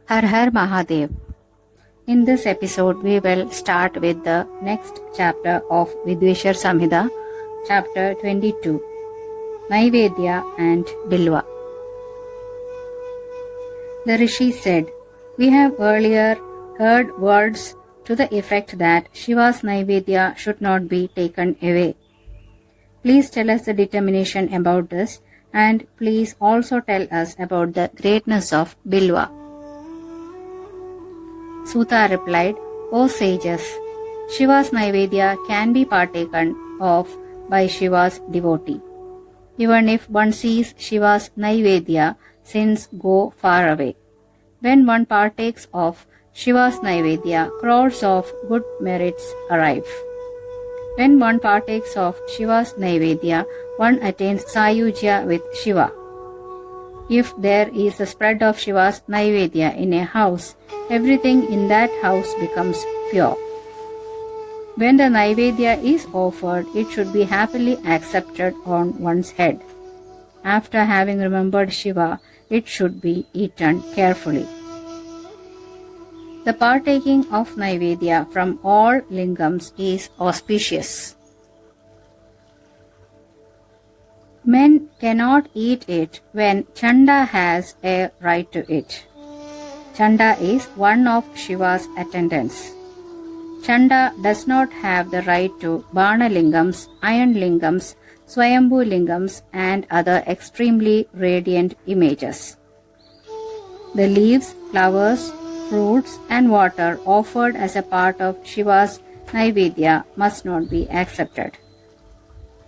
Har Har Mahadev. In this episode, we will start with the next chapter of Vidyeswara Samhita, chapter 22, Naivedya and Bilva. The Rishi said, "We have earlier heard words to the effect that Shiva's Naivedya should not be taken away. Please tell us the determination about this, and please also tell us about the greatness of Bilva." Suta replied, "O sages, Shiva's Naivedya can be partaken of by Shiva's devotee. Even if one sees Shiva's Naivedya, sins go far away. When one partakes of Shiva's Naivedya, crores of good merits arrive. When one partakes of Shiva's Naivedya, one attains Sayujya with Shiva. If there is a spread of Shiva's Naivedya in a house, everything in that house becomes pure. When the Naivedya is offered, it should be happily accepted on one's head. After having remembered Shiva, it should be eaten carefully. The partaking of Naivedya from all lingams is auspicious. Men cannot eat it when Chanda has a right to it. Chanda is one of Shiva's attendants. Chanda does not have the right to Bana lingams, iron lingams, Swayambhu lingams, and other extremely radiant images. The leaves, flowers, fruits, and water offered as a part of Shiva's Naivedya must not be accepted.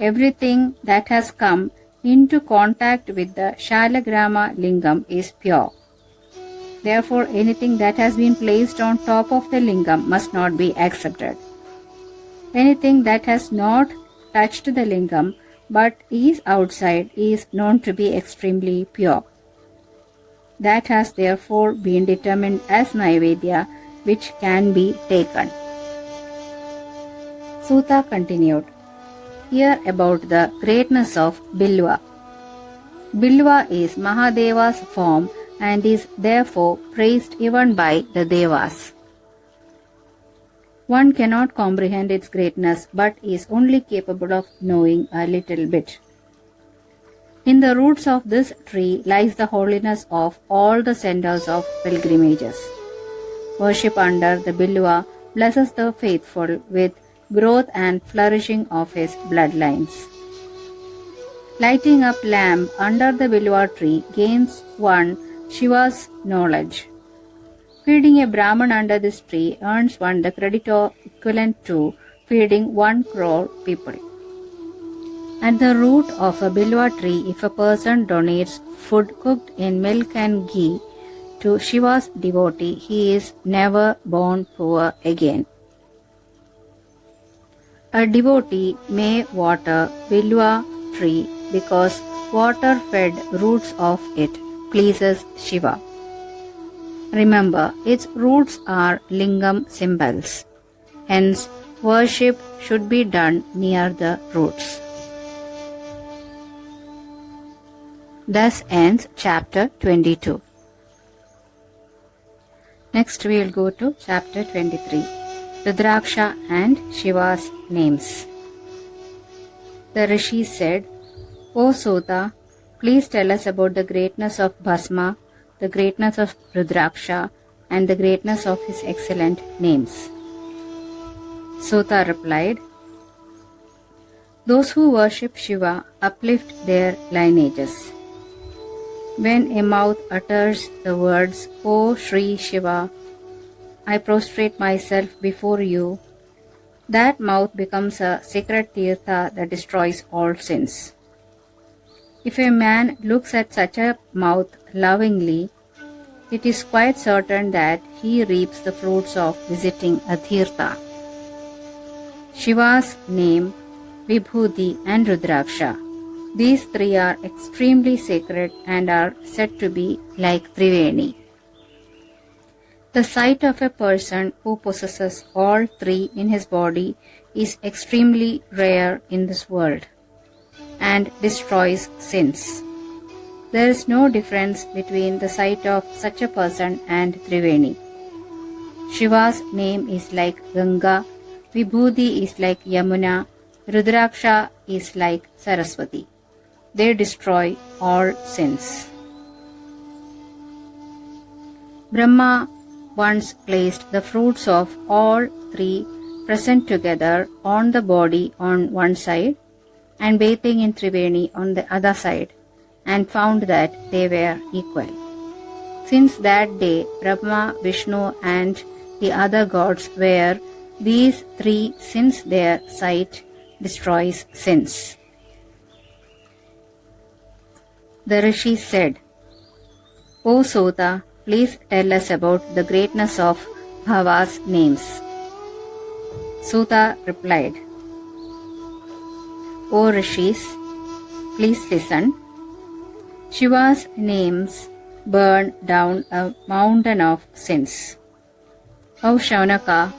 Everything that has come into contact with the Shalagrama lingam is pure. Therefore, anything that has been placed on top of the lingam must not be accepted. Anything that has not touched the lingam but is outside is known to be extremely pure. That has therefore been determined as Naivedya, which can be taken. Suta continued, "Hear about the greatness of Bilva. Bilva is Mahadeva's form and is therefore praised even by the Devas. One cannot comprehend its greatness but is only capable of knowing a little bit. In the roots of this tree lies the holiness of all the centers of pilgrimages. Worship under the Bilva blesses the faithful with growth and flourishing of his bloodlines. Lighting up lamp under the Bilva tree gains one Shiva's knowledge. Feeding a Brahman under this tree earns one the credit equivalent to feeding 1 crore people. At the root of a Bilva tree, if a person donates food cooked in milk and ghee to Shiva's devotee, he is never born poor again. A devotee may water Bilva tree because water-fed roots of it pleases Shiva. Remember, its roots are lingam symbols. Hence, worship should be done near the roots." Thus ends chapter 22. Next we will go to chapter 23. Rudraksha and Shiva's names. The Rishi said, "O Suta, please tell us about the greatness of Bhasma, the greatness of Rudraksha, and the greatness of his excellent names." Suta replied, "Those who worship Shiva uplift their lineages. When a mouth utters the words, 'O Shri Shiva, I prostrate myself before you,' that mouth becomes a sacred tirtha that destroys all sins. If a man looks at such a mouth lovingly, it is quite certain that he reaps the fruits of visiting a tirtha." Shiva's name, Vibhuti and Rudraksha, these three are extremely sacred and are said to be like Triveni. The sight of a person who possesses all three in his body is extremely rare in this world and destroys sins. There is no difference between the sight of such a person and Triveni. Shiva's name is like Ganga, Vibhuti is like Yamuna, Rudraksha is like Saraswati. They destroy all sins. Brahma once placed the fruits of all three present together on the body on one side and bathing in Triveni on the other side, and found that they were equal. Since that day, Brahma, Vishnu and the other gods were these three, since their sight destroys sins. The rishi said, O Sota, please tell us about the greatness of Bhava's names. Sota replied, O rishis, please listen. Shiva's names burn down a mountain of sins. O Shaunaka,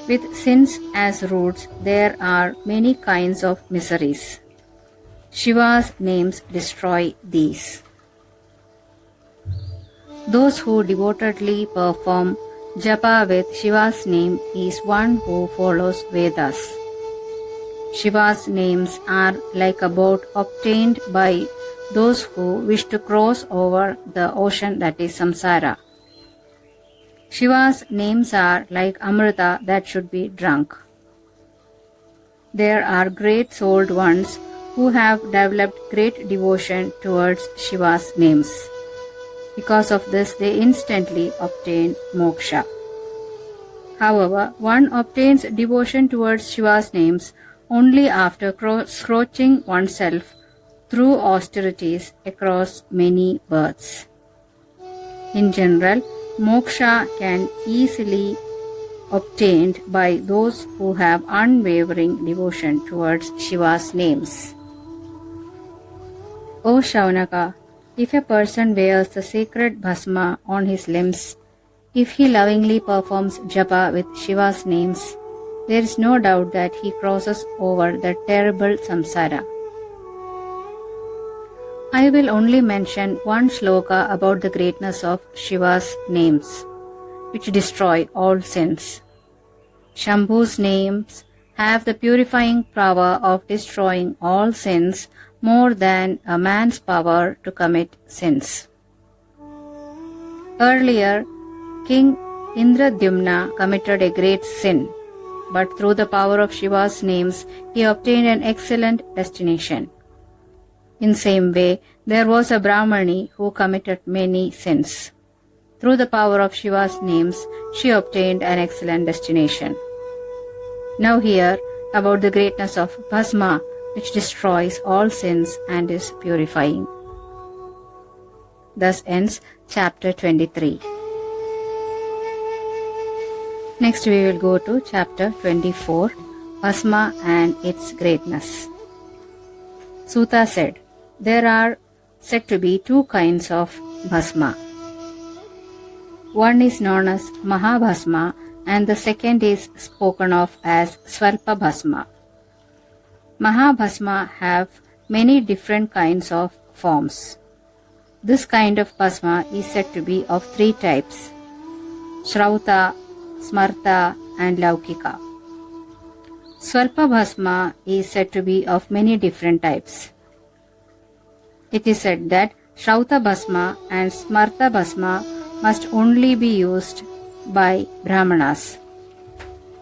with sins as roots, there are many kinds of miseries. Shiva's names destroy these. Those who devotedly perform japa with Shiva's name is one who follows Vedas. Shiva's names are like a boat obtained by those who wish to cross over the ocean that is samsara. Shiva's names are like amrita that should be drunk. There are great souled ones who have developed great devotion towards Shiva's names. Because of this, they instantly obtain moksha. However, one obtains devotion towards Shiva's names only after scorching oneself through austerities across many births. In general, moksha can easily obtained by those who have unwavering devotion towards Shiva's names. O Shaunaka, if a person wears the sacred bhasma on his limbs, if he lovingly performs japa with Shiva's names, there is no doubt that he crosses over the terrible samsara. I will only mention one shloka about the greatness of Shiva's names, which destroy all sins. Shambhu's names have the purifying power of destroying all sins more than a man's power to commit sins. Earlier, King Indradyumna committed a great sin, but through the power of Shiva's names, he obtained an excellent destination. In same way, there was a Brahmani who committed many sins. Through the power of Shiva's names, she obtained an excellent destination. Now hear about the greatness of Bhasma, which destroys all sins and is purifying. Thus ends chapter 23. Next we will go to chapter 24, Bhasma and its greatness. Suta said, there are said to be two kinds of Bhasma. One is known as Mahabhasma and the second is spoken of as Svalpa Bhasma. Mahabhasma have many different kinds of forms. This kind of Bhasma is said to be of three types: Shrauta, Smarta and Laukika. Svalpa Bhasma is said to be of many different types. It is said that Shrauta Bhasma and Smarta Bhasma must only be used by Brahmanas.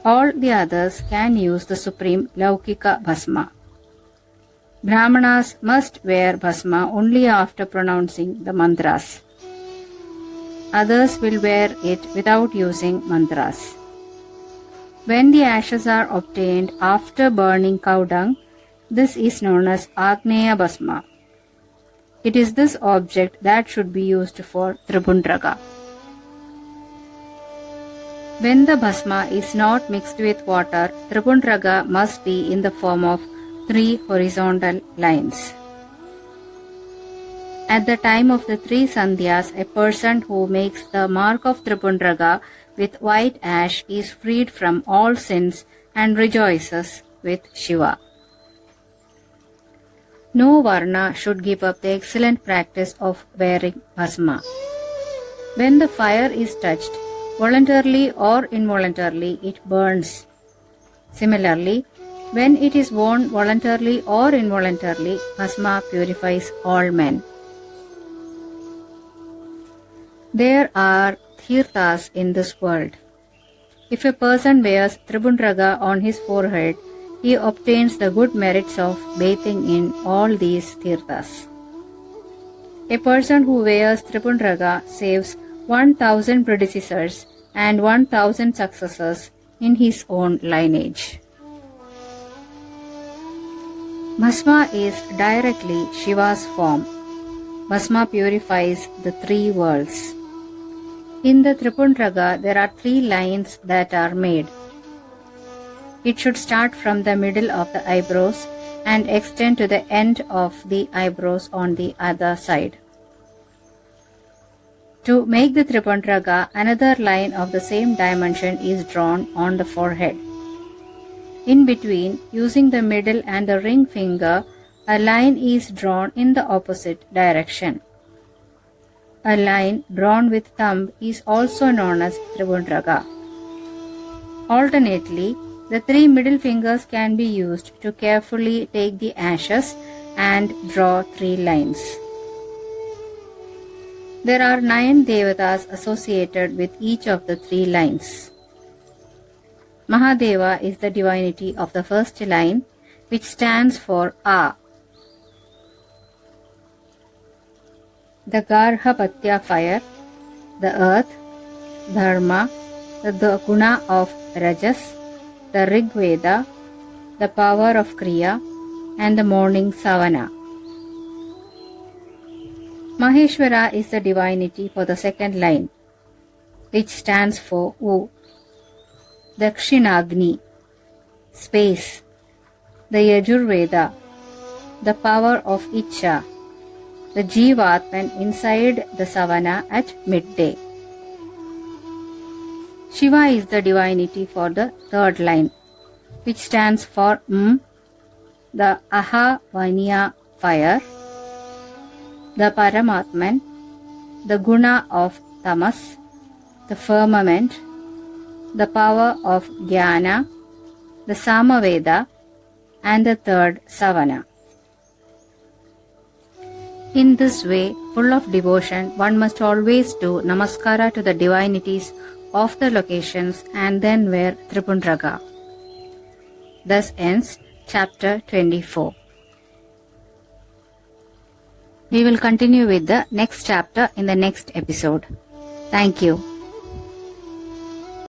All the others can use the supreme Laukika Bhasma. Brahmanas must wear Bhasma only after pronouncing the mantras. Others will wear it without using mantras. When the ashes are obtained after burning cow dung, this is known as Agneya Bhasma. It is this object that should be used for Tribundraga. When the Bhasma is not mixed with water, Tribundraga must be in the form of 3 horizontal lines. At the time of the 3 Sandhyas, a person who makes the mark of Tribundraga with white ash is freed from all sins and rejoices with Shiva. No Varna should give up the excellent practice of wearing bhasma. When the fire is touched, voluntarily or involuntarily, it burns. Similarly, when it is worn voluntarily or involuntarily, bhasma purifies all men. There are tirthas in this world. If a person wears Tribundraga on his forehead, he obtains the good merits of bathing in all these tirthas. A person who wears Tribundraga saves 1,000 predecessors and 1,000 successors in his own lineage. Bhasma is directly Shiva's form. Bhasma purifies the three worlds. In the Tribundraga, there are 3 lines that are made. It should start from the middle of the eyebrows and extend to the end of the eyebrows on the other side. To make the Tribundraga, another line of the same dimension is drawn on the forehead. In between, using the middle and the ring finger, a line is drawn in the opposite direction. A line drawn with thumb is also known as Tribundraga. Alternately, the 3 middle fingers can be used to carefully take the ashes and draw 3 lines. There are 9 devatas associated with each of the 3 lines. Mahadeva is the divinity of the first line, which stands for A. The Garhapatya fire, the earth, Dharma, the guna of Rajas, the Rig Veda, the power of Kriya, and the morning Savana. Maheshwara is the divinity for the second line, which stands for U. Dakshinagni, space, the Yajurveda, the power of Icha, the Jivatman inside the Savana at midday. Shiva is the divinity for the third line, which stands for the Ahavaniya fire, the Paramatman, the guna of Tamas, the firmament, the power of Jnana, the Samaveda, and the third Savana. In this way, full of devotion, one must always do namaskara to the divinities of the locations and then wear Tribundraga. Thus ends chapter 24. We will continue with the next chapter in the next episode. Thank you.